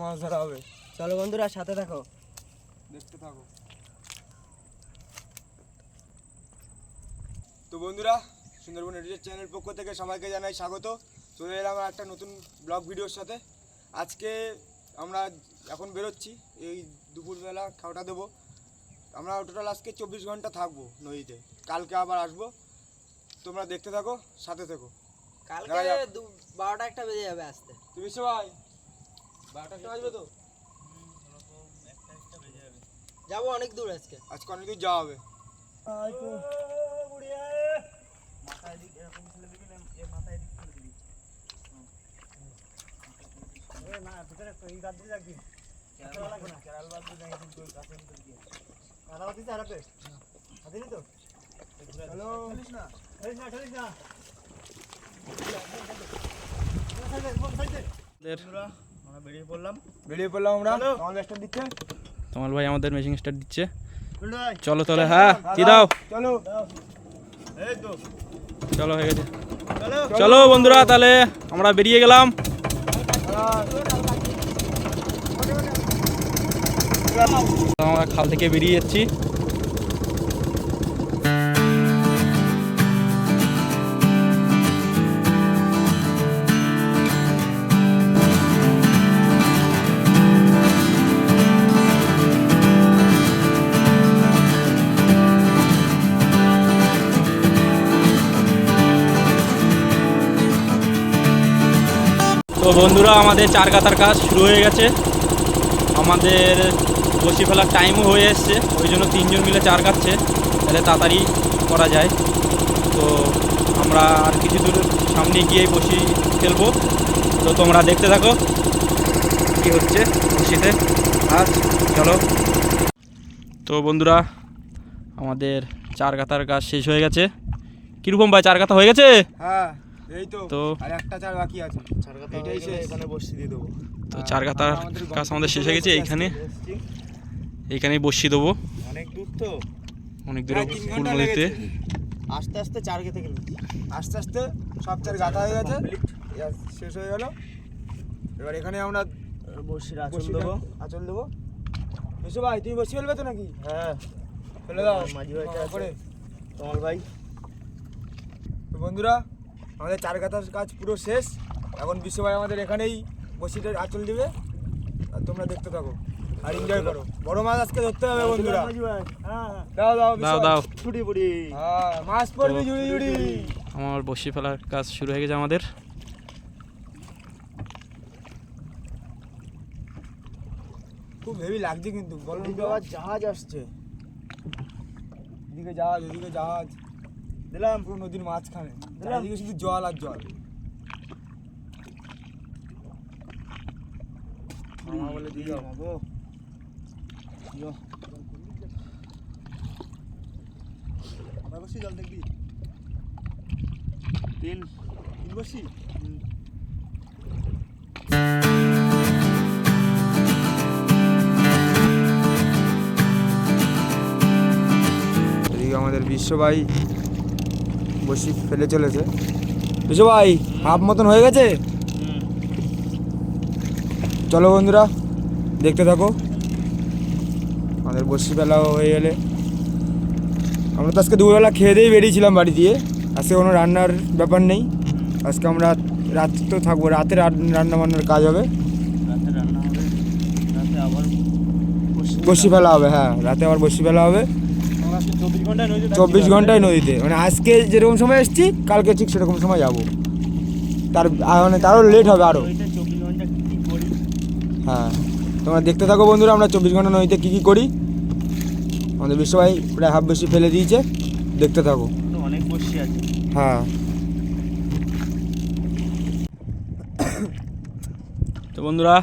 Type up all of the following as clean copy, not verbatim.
মাছ ধরা হবে। চলো বন্ধুরা সাথে থাকো, দেখতে থাকো। তো বন্ধুরা, সুন্দরবন এডিটর চ্যানেল পক্ষ থেকে সবাইকে জানাই স্বাগত। চলে এলাম একটা নতুন ব্লগ ভিডিওর সাথে। আজকে আমরা এখন বেরোচ্ছি, এই দুপুরবেলা খাওয়াটা দেবো। আমরা টোটাল আজকে 24 ঘন্টা থাকবো নদীতে, কালকে আবার আসবো। তোমরা দেখতে থাকো, সাথে থেকো। কালকে 12টা একটা বেজে যাবে আসতে। তুমি সবাই 12টা আসবে তো? যাবো অনেক দূর আজকে অনেক দূর যাওয়া হবে। বেরিয়ে পড়লাম আমরা। তোমার ভাই আমাদের মেশিং স্টার্ট দিচ্ছে। চলো চলো, হ্যাঁ কি দাও, চলো চলো হয়ে গেছে। চলো বন্ধুরা, তাহলে আমরা বেরিয়ে গেলাম। আমরা খাল থেকে বেরিয়ে যাচ্ছি। তো বন্ধুরা, আমাদের চার কাতার কাজ শুরু হয়ে গেছে। আমাদের বসি ফেলার টাইমও হয়ে এসছে, ওই জন্য 3 জন মিলে চার কাটছে, তাহলে তাড়াতাড়ি করা যায়। তো আমরা আর কিছু দূর সামনে গিয়েই বসি ফেলবো। তো তোমরা দেখতে থাকো কি হচ্ছে বসিতে আজ। চলো। তো বন্ধুরা, আমাদের চার কাতার কাজ শেষ হয়ে গেছে। কীরকম ভাই, চার কাতা হয়ে গেছে? হ্যাঁ, এই তো আর একটা চার বাকি আছে। এটাই শেষ। এখানে বসিয়ে দিয়ে দেবো। তো চার কাতার কাজ আমাদের শেষ হয়ে গেছে। এইখানেই বসিয়ে দেবো। অনেক দূর তো, অনেক দূরে ফুল নদীতে। আস্তে আস্তে চার গেতে গেল, আস্তে আস্তে সব চার গাঁথা হয়ে গেছে, শেষ হয়ে গেল। এবার এখানে আমরা বসির আঁচল দেবো। বিশু ভাই, তুমি বসি ফেলবে তো নাকি? হ্যাঁ, ফেলে দাও মাঝি ভাইটা আছে করে। তোমার ভাই। তো বন্ধুরা, আমাদের চার গাঁথার কাজ পুরো শেষ। এখন বিশু ভাই আমাদের এখানেই বসিটার আঁচল দিবে, আর তোমরা দেখতে থাকো আর এনজয় করো। বড় মাছ আজকে ধরতে হবে বন্ধুরা। দাও দাও দাও দাও, ছুটি পুরি। হ্যাঁ, মাছ পড়বে জুড়ি জুড়ি। আমার বসি ফেলার কাজ শুরু হয়ে গেছে আমাদের। খুব হেভি লাগছে কিন্তু, বলো আবার জাহাজ আসছে। এদিকে জাহাজ, ওদিকে জাহাজ। দিলাম পুরো নদীর মাঝখানে, চারিদিকে শুধু জল আর জল। বলে দিয়ে যাবো। বসি জল দেখবি, তিন বসি। এদিকে আমাদের বিশ্ব ভাই বসি ফেলে চলেছে। বিশ্ব ভাই হাফ মতন হয়ে গেছে। চলো বন্ধুরা, দেখতে থাকো। আমাদের বসি ফেলাও হয়ে গেলে, আমরা তো আজকে দুপুরবেলা খেয়ে দিয়েই বেরিয়েছিলাম বাড়ি দিয়ে। আজকে কোনো রান্নার ব্যাপার নেই। আজকে আমরা রাত্রে তো থাকবো, রাতে রান্না বান্নার কাজ হবে। রাতে রান্না হবে, রাতে আবার বসি ফেলা হবে। হ্যাঁ, রাতে আবার বসি ফেলা হবে। 24 ঘন্টায় নদীতে, মানে আজকে যেরকম সময় এসেছি কালকে ঠিক সেরকম সময় যাবো। তারও লেট হবে আরও। 24 ঘন্টা কি করি। হ্যাঁ, তোমরা দেখতে থাকো বন্ধুরা, আমরা 24 ঘন্টা নদীতে কী কী করি। আমাদের বিশ্ব ভাই প্রায় হাফ বসি ফেলে দিয়েছে, দেখতে থাকো। অনেক বসি আছে। হ্যাঁ। তো বন্ধুরা,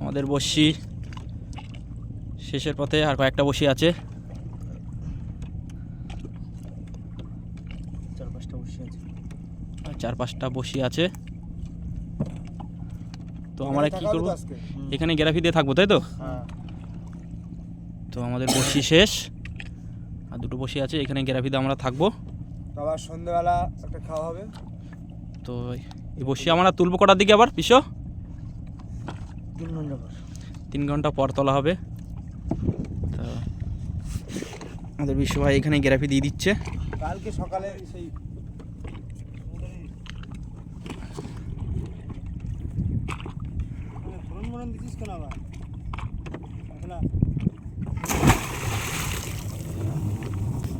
আমাদের বসি শেষের পথে, আর কয়েকটা বসি আছে। 4-5টা বসি আছে। তো আমরা কি করবো, এখানে গ্যারাফি দিয়ে থাকবো, তাই তো? তো আমাদের বসি শেষ, আর 2টো বসি আছে, এখানে গ্যারাফি দিয়ে আমরা থাকবো। আবার সন্ধ্যাবেলা একটা খাওয়া হবে। তো এই বসি আমরা তুলবো কটার দিকে আবার পিসো? 3 ঘন্টা পর তোলা হবে। তো আমাদের বিশ্ব ভাই এখানে গ্রাফি দিয়ে দিচ্ছে। কালকে সকালে সেই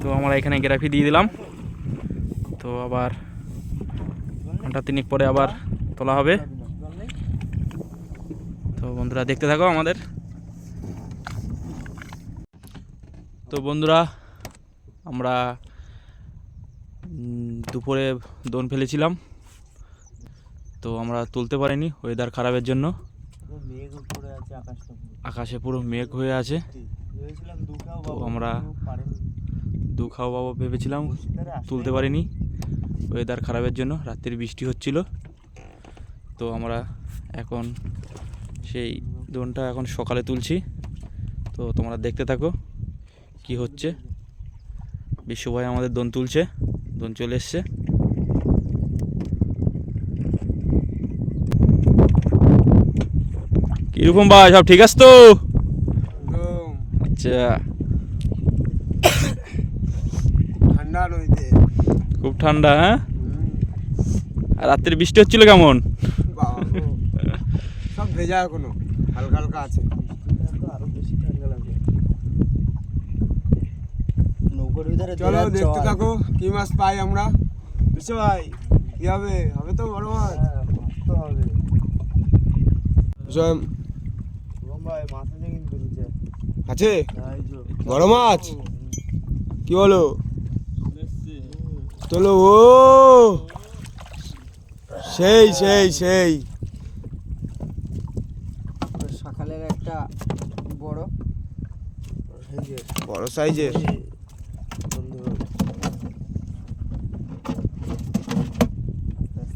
তো আমরা এখানে গ্রাফি দিয়ে দিলাম। তো আবার ঘন্টা 3 পরে আবার তোলা হবে। তো বন্ধুরা দেখতে থাকো আমাদের। তো বন্ধুরা আমরা দুপুরে দোন ফেলেছিলাম, তো আমরা তুলতে পারিনি ওয়েদার খারাপের জন্য। আকাশে পুরো মেঘ হয়ে আছে। তো আমরা দু খাও বাবা ভেবেছিলাম, তুলতে পারিনি ওয়েদার খারাপের জন্য। রাত্রির বৃষ্টি হচ্ছিল। তো আমরা এখন সেই দোনটা এখন সকালে তুলছি। তো তোমরা দেখতে থাকো কি হচ্ছে। বিশ্ব ভাই আমাদের দোন তুলছে, দোন চলে এসছে। কিরকম ভাই, সব ঠিক আছে তো? আচ্ছা, ঠান্ডা নইতে, খুব ঠান্ডা। হ্যাঁ, আর রাত্রে বৃষ্টি হচ্ছিল কেমন? বাবা গো, সব ভেজা এখনো, হালকা হালকা আছে। আরো বেশি ঠান্ডা লাগবে। নৌকার ভিতরে চলো দেখতে থাকো কি মাছ পাই আমরা। বুঝছো ভাই, কি হবে? হবে তো বড় মাছ। তো হবে। ভাই মাছ আছে কিন্তু নিচে। আছে বড় মাছ, কি বলো? চলো। ও সেই সেই সেই সকালের একটা বড় সাইজের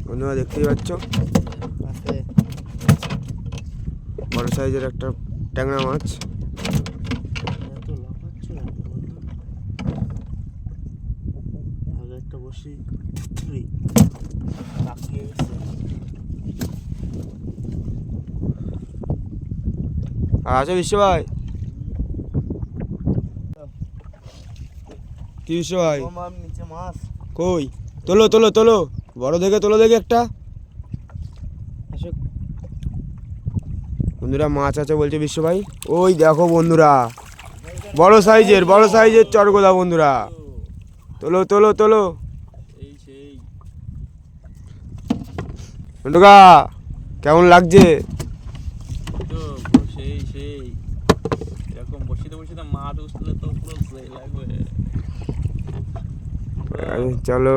বন্ধুরা দেখতেই পাচ্ছ, বড় সাইজের একটা ট্যাংরা মাছ। একটা বসি আর আছে বিশ্ব ভাই? কি বিশ্ব ভাই? নিচে মাছ কই? তোলো তোলো তোলো, বড় দেখে তোলো দেখে একটা। বন্ধুরা মাছ আছে বলছে বিশ্ব ভাই। ওই দেখো বন্ধুরা, বড় সাইজের চরগোদা বন্ধুরা। তোলো তোলো তোলো। নটুকা কেমন লাগছে? এরকম বসিতে বসিতে মাছ উঠলে তো পুরো সেই লাগবে। চলো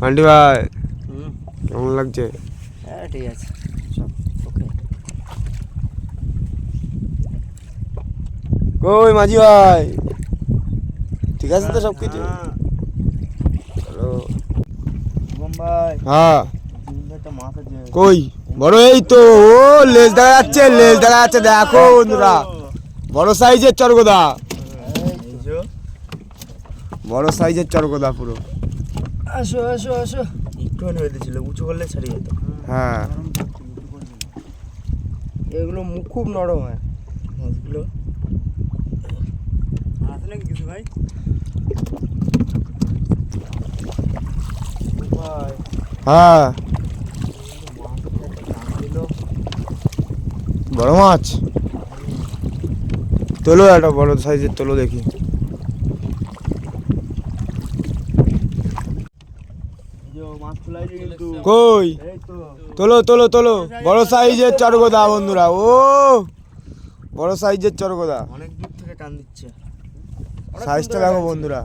আন্টি ভাই, কেমন লাগছে? হ্যাঁ ঠিক আছে, সব ওকে। কই মাঝি ভাই, ঠিক আছে তো সব কিছু? চলো ভাই। হ্যাঁ একটা মাছ আছে কই? বড় এই তো, ও লেজ দেখা যাচ্ছে, লেজ দেখা যাচ্ছে। দেখো বন্ধুরা, বড় সাইজের চরগোদা, বড় সাইজের চরগোদা পুরো। আসো আসো আসো। একটুখানি হয়েছিল, উঁচু করলে ছাড়িয়ে যেত। হ্যাঁ, এগুলো মুখ খুব নরম হয় মাছগুলো। আছে নাকি কিছু ভাই? হ্যাঁ বড় মাছ তোলো, একটা বড় সাইজের তোলো দেখি। কই? তোলো তোলো তোলো, বড় সাইজের চরগোদা বন্ধুরা। ও বড় সাইজের চরগোদা, অনেক দূর থেকে টান দিচ্ছে। সাইজটা দেখো বন্ধুরা।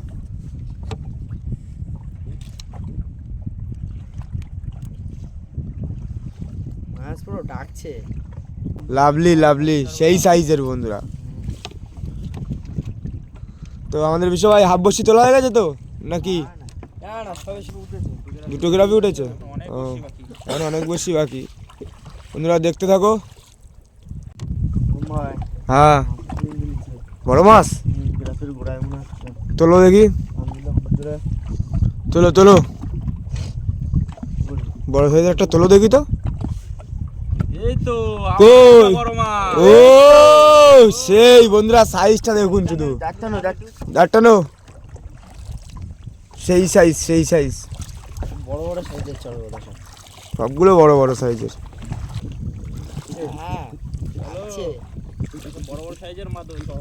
মাছ পুরো ডাকছে। লাভলি লাভলি, সেই সাইজের বন্ধুরা। তো আমাদের বিশ্ব ভাই হাফ বসি তোলা হয়ে গেছে তো নাকি? দুটো গ্রাফি উঠেছে, এখন অনেক বসি বাকি। বন্ধুরা দেখতে থাকো। হ্যাঁ বড় মাছ, তোলো দেখি। তোলো তোলো, বড় সাইজের একটা তোলো দেখি তো। এই তো কই? বড় মাছ। ও সেই বন্ধুরা সাইজটা দেখুন শুধু ডাক্তানো সেই সাইজ বড় বড় সাইজের চড় ওটা সব। সবগুলো বড় বড় সাইজের। হ্যাঁ আছে। বড় বড় সাইজের মাছ ওই সব।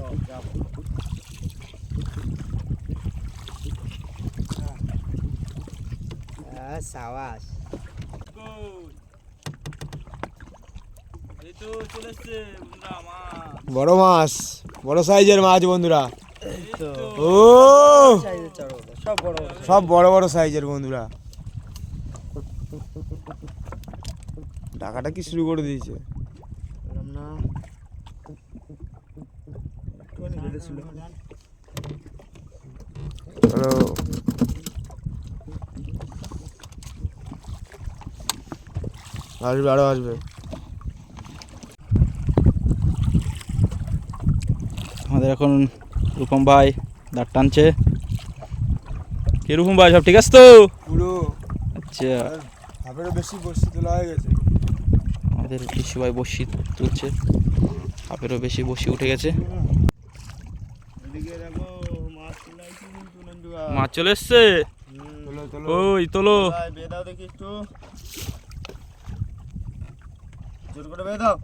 হ্যাঁ সাবাস। এই তো চলে এসছে বন্ধুরা মাছ। বড় মাছ, বড় সাইজের মাছ বন্ধুরা। এই তো ও সাইজের চড় ওটা সব বড় বড়। সব বড় বড় সাইজের বন্ধুরা। ডাকাটা কি শুরু করে দিয়েছে? বললাম না একটুখানি বেঁধেছিল। হ্যালো আসবে, আরো আসবে। আমাদের এখন রূপম ভাই দাঁড় টানছে। কে রূপম ভাই, সব ঠিক আছে তো? পুরো আচ্ছা, হাফেরও বেশি বসি তোলা হয়ে গেছে। আমাদের পিসু ভাই বসি তুলছে, হাফেরও বেশি বসি উঠে গেছে। এদিকে দেখো মাছ লাইছি কিন্তু নন্দুয়া। মাছ চলে এসছে। তোলো তোলো। ওই তোলো। ভাই বেদাও দেখি একটু জোর করে বেদাও।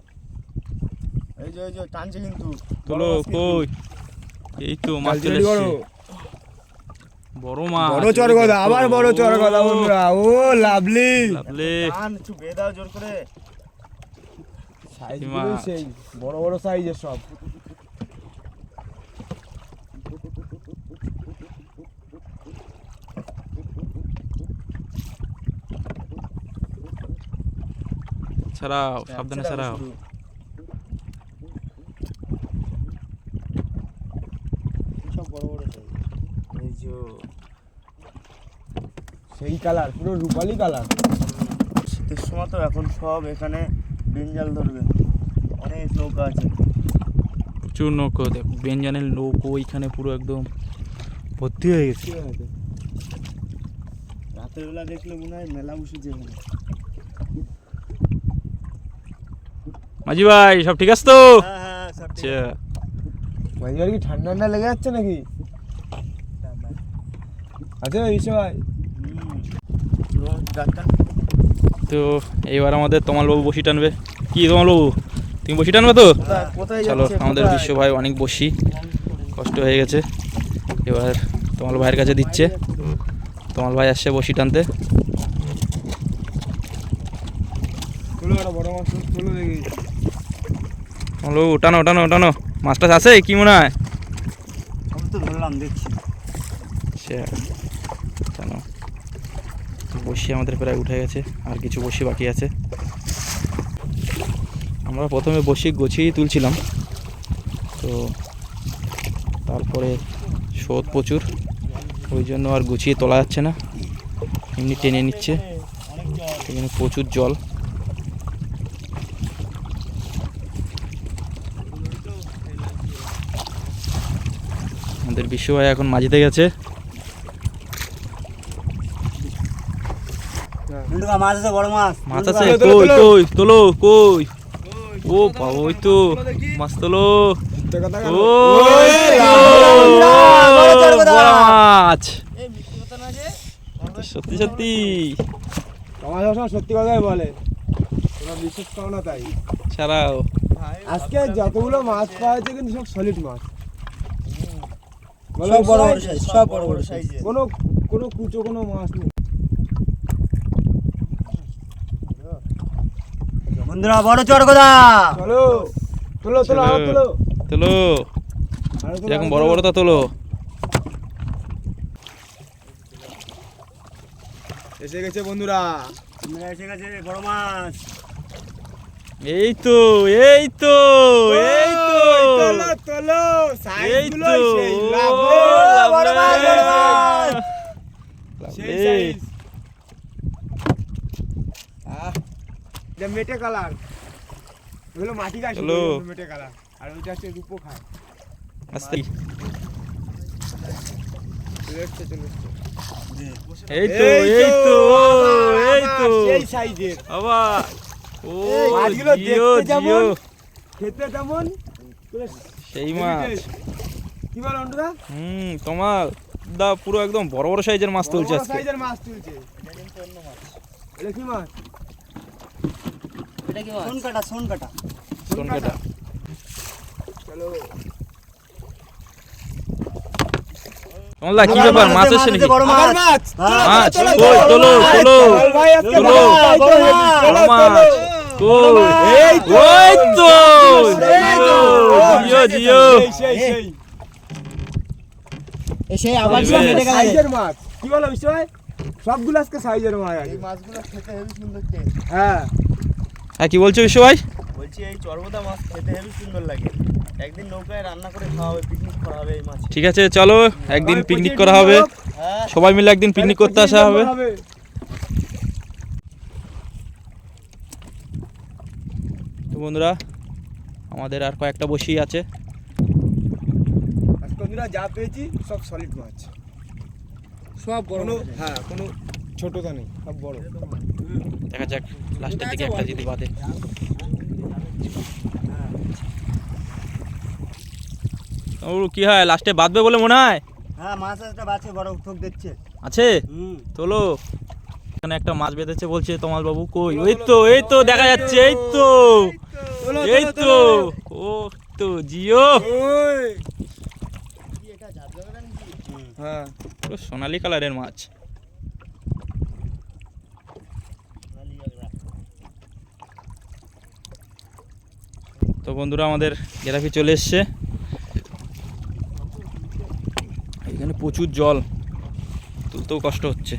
এই যে টানছে কিন্তু। তোলো বড় মাছ কিন্তু। কই? এই তো মাছ চলে বড় এসছে। বড় মাছ। বড় চরগদা, আবার বড় চরগদা বন্ধুরা। ও লাভলি। লাভলি। টান একটু বেদাও জোর করে। সাইজগুলো সেই বড় বড় সাইজের সব। ছাড়াও, সাবধানে ছাড়াও। সব বড় বড় সাইজ। এই যে সেই কালার, পুরো রূপালি কালার। শীতের সময় তো এখন সব এখানে বেঞ্জাল ধরবে। অনেক নৌকা আছে। প্রচুর নৌকো, দেখ বেঞ্জানের নৌকো ওইখানে পুরো একদম ভর্তি হয়ে গেছে। রাতের বেলা দেখলে মনে হয় মেলা বসেছে এখানে। মাঝি ভাই সব ঠিক আছে তো? হ্যাঁ সব ঠিক আচ্ছা, মাঝে আর কি ঠান্ডা ঠান্ডা লেগে যাচ্ছে নাকি? আছে এই সবাই। ডাক্তার তো এইবার আমাদের তমালবাবু বসি টানবে। কি তমালবাবু, তুমি বসি টানবে তো? কোথায় চলো, যাচ্ছে? আমাদের কোথায়? বিশ্ব ভাই অনেক বসি কষ্ট হয়ে গেছে, এবার তমাল ভাইয়ের কাছে দিচ্ছে। তমাল ভাই আসছে বসি টানতে। তোলো একটা বড় মাছ তোলো দেখি। তমালবাবু টানো টানো টানো, মাছ টাছ আছে কি মনে হয়? আমি তো ধরলাম দেখছি। সে টানো। বসি আমাদের প্রায় উঠে গেছে, আর কিছু বসি বাকি আছে। আমরা প্রথমে বসি গুছিয়েই তুলছিলাম, তো তারপরে স্রোত প্রচুর, ওই জন্য আর গুছিয়ে তোলা যাচ্ছে না, এমনি টেনে নিচ্ছে। এখানে প্রচুর জল। আমাদের বিশ্ব ভাই এখন মাঝিতে গেছে। নন্দুয়া মাছ আছে, বড় মাছ। মাছ আছে তোলো, কই তোলো। কই তোলো কই? ও বাবা, ওই তো মাছ তোলো। ও মাছ, এই মিষ্টি কথা না যে সত্যি সত্যি। আমার সবসময় সত্যি কথাই বলে, তোমরা বিশ্বাস করো না তাই। ছাড়াও। আজকে যতগুলো মাছ পাওয়া যাচ্ছে কিন্তু সব সলিড মাছ। বলো, সব বড় বড় সাইজ, সব বড় বড় সাইজের। কোনো কোনো কুচো কোনো মাছ নেই। বন্ধুরা বড় চড়গদা। চলো তোলো তোলো আরো তোলো। তোলো, আরো তোলো, এরকম আরো বড় তোলো। বড়টা তোলো। এসে গেছে বন্ধুরা। এসে গেছে বড় মাছ। এই তো এই তো এই তো তোলো তোলো এই সাইজগুলো তো। সেই ও, লাভলি। বড় মাছ, বড় মাছ। সেই লাভলি। সাইজ। এটা মেটে কালার, এগুলো মাটি গাছ চলো। মেটে কালার, আর ওইটা হচ্ছে রূপো খায়। আস্তে। চলে এসছে, চলে এসছে। এই তো এই তো বাবা, এই তো সেই সাইজের। আবার ও মাছগুলো জিও দেখতে জিও যেমন খেতে তেমন পুরো সেই মাছ কি বল অন্ডুদা তোমার দা পুরো একদম বড় বড় সাইজের মাছ তুলছে আজকে সাইজের মাছ তুলছে এটা কি মাছ এটা কি সোনকাটা সোনকাটা সোনকাটা চলো তোমরা কি ব্যাপার মাছ এসছে নাকি আবার মাছ মাছ কই তোলো তোলো চল ভাই আজকে তোলো। চলো, মাছ কই এই তো। ওই তো এই তো। জিও জিও সেই সেই এসে আবার এই সব মেরে গেল সাইজের মাছ কি বলো বিষয় সবগুলো আজকে সাইজের মাছ আছে এই মাছগুলো খেতে হেবি সুন্দর টেস্ট হ্যাঁ হ্যাঁ কি বলছো বিশ্ব ভাই বলছি এই চর্বদা মাছ খেতে হেবি সুন্দর লাগে একদিন নৌকায় রান্না করে খাওয়া হবে পিকনিক করা হবে এই মাছ ঠিক আছে চলো একদিন সবাই পিকনিক পচিয়ে করা ডিম হবে হোক, হ্যাঁ সবাই মিলে একদিন পিকনিক করতে আসা পচিয়ে হবে ডিম তো বন্ধুরা আমাদের আর কয়েকটা বসি আছে আজকে বন্ধুরা যা পেয়েছি সব সলিড মাছ সব বড় হ্যাঁ কোনো ছোটটা নেই সব বড় দেখা যাক লাস্টের দিকে একটা যদি বাদে ও কি হয় লাস্টে বাঁধবে বলে মনে হয় হ্যাঁ মাছ একটা বাছে বড় ঠোক দিচ্ছে আছে তোলো এখানে একটা মাছ বেঁধেছে বলছে তোমাল বাবু কই এই তো দেখা যাচ্ছে এই তো ও তো জিও ওই এটা ঝাপঝাপে নাকি হ্যাঁ পুরো সোনালী কালারের মাছ তো বন্ধুরা আমাদের গেরাফি চলে এসছে এখানে প্রচুর জল তুলতেও কষ্ট হচ্ছে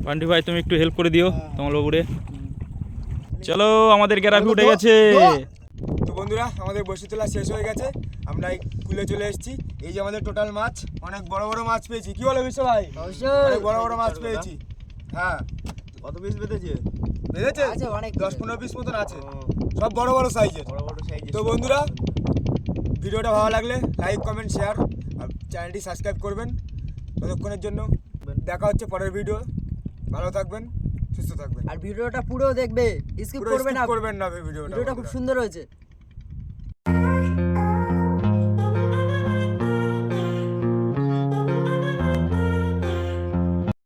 পান্ডি ভাই তুমি একটু হেল্প করে দিও তোমার বাবুরে চলো আমাদের গেরাফি উঠে গেছে তো বন্ধুরা আমাদের বসি তোলা শেষ হয়ে গেছে আমরা এই কুলে চলে এসেছি এই যে আমাদের টোটাল মাছ অনেক বড় বড় মাছ পেয়েছি কি বলো বিশ্ব ভাই অনেক বড় বড় মাছ পেয়েছি হ্যাঁ কত পিস বেঁধেছে বুঝেছে আছে অনেক 10-15 পিস মতন আছে সব বড় বড় সাইজের বড় বড় সাইজ তো বন্ধুরা ভিডিওটা ভালো লাগলে লাইক কমেন্ট শেয়ার আর চ্যানেলটি সাবস্ক্রাইব করবেন ততক্ষণের জন্য দেখা হচ্ছে পরের ভিডিও ভালো থাকবেন সুস্থ থাকবেন আর ভিডিওটা পুরো দেখবে স্কিপ পুরো করবে না skip করবেন না ভিডিওটা ভিডিওটা খুব সুন্দর হয়েছে